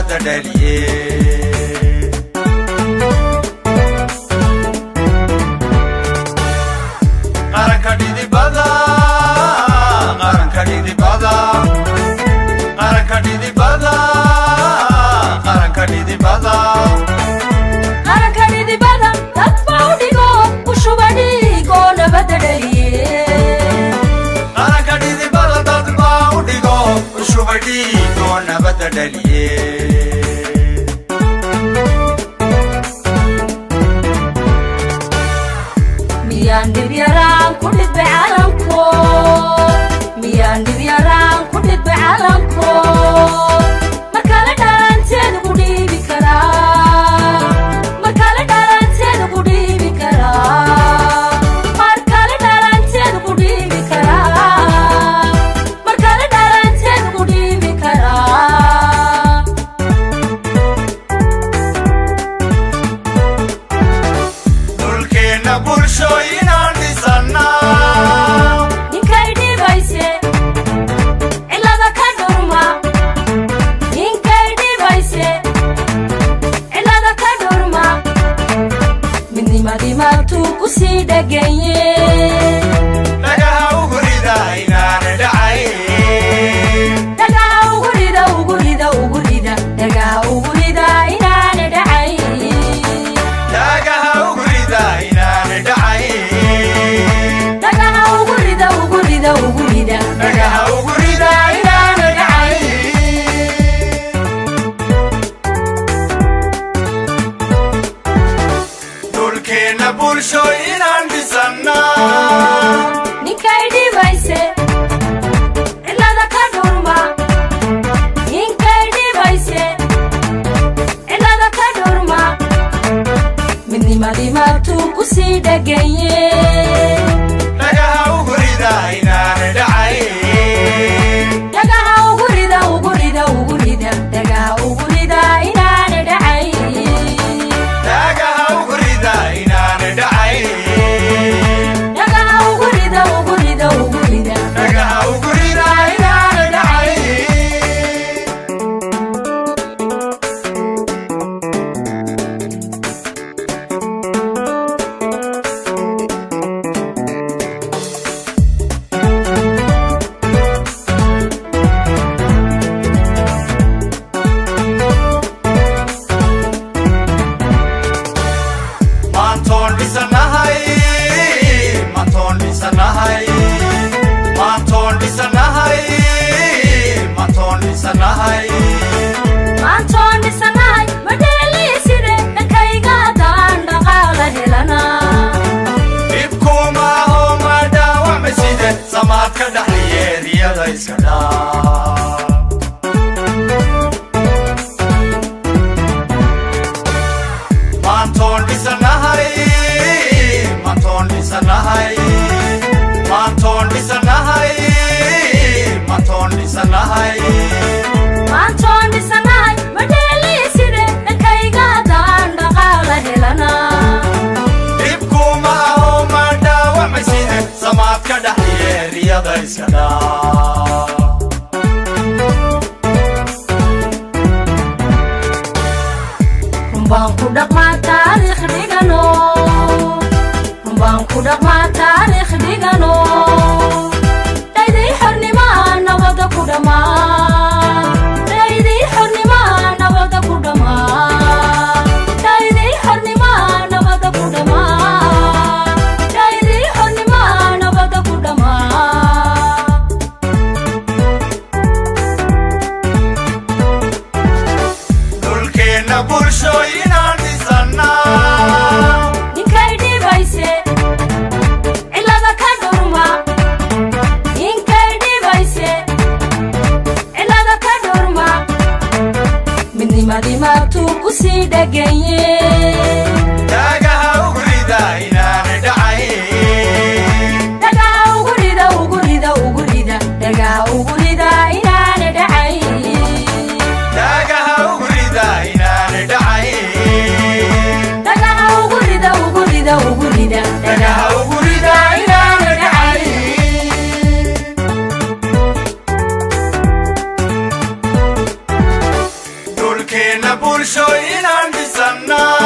nabadda dhaliye qaranka dhidibada qaranka dhidibada qaranka dhidibada qaranka dhidibada qaranka dhidibada dadba u dhigo u shuba dhigo nabadda dhaliye qaranka dhidibada dadba u dhigo u shuba dhigo nabadda dhaliye miyaan dhib yaraan ku dhidbay calanko miyaan dhib yaraan ku dhidbay calanko markale dhalanteeda ku dhiibi karaa markale dhalanteeda ku dhiibi karaa markale dhalanteeda ku dhiibi karaa markale dhalanteeda ku dhiibi karaa dhulkeena bulshooyinaan dhisannaa ninkay dhibayse cilada ka dhurma ninkay dhibayse cilada ka dhurma midnimadii maabtuu ku sii dhaganye dhagaha ugu rida inaana dhacayn dhagaha ugu rida ugu rida ugu rida dhagaha ugu rida inaana dhacayn dhagaha ugu rida inaana dhacayn dhagaha ugu rida ugu rida ugu rida dhagaha ugu rida inaana dhacayn dhulkeena bulshooyinaan dhisannaa ninkay dhibayse cilada ka dhurma ninkay dhibayse cilada ka dhurma midnimadii maabtuu ku sii dhaganye dhagaha ugu rida inaana dhacayn dhagaha ugu rida ugu rida ugu rida dhagaha ugu rida inaana dhacayn dhagaha ugu rida inaana dhacayn dhagaha ugu rida ugu rida ugu rida dhagaha ugu rida inaana dhacayn maantoon dhisanahay maantoon dhisanahay maantoon dhisanahay maantoon dhisanahay maantoon dhisanahay madheeliiside dhankayga haddaan dhaqaala helana dhibkuma aho ma dhaawacma side samaadka dhaxliyeeriyada iska dhaa maantoon dhisanahay maantoon dhisanahay maantoon dhisanahay maantoon dhisanahay maantoon dhisanahay madheeliiside dhankayga haddaan dhaqaala helana dhibkuma aho ma dhaawacma side samaadka dhaxliyeeriyada iska dhaa rumbaan ku dhaqmaa taariikh dhigano rumbaan ku dhaqmaa taariikh dhigano dhaydii xornimaa nabadda ku dhammaa dhaydii xornimaa nabadda ku dhammaa dhaydii xornimaa nabadda ku dhammaa dhaydii xornimaa nabadda ku dhammaa dhulkeena bulshooyinaan dhisannaa ninkay dhibayse cilada ka dhurma ninkay dhibayse cilada ka dhurma midnimadii maabtuu ku sii dhaganye dhagaha ugu rida inaana dhacayn dhagaha ugu rida ugu rida ugu rida dhagaha ugu rida inaana dhacayn dhagaha ugu rida inaana dhacayn dhagaha ugu rida ugu rida ugu rida dhagaha ugu rida inaana dhacayn dhulkeena bulshooyinaan dhisannaa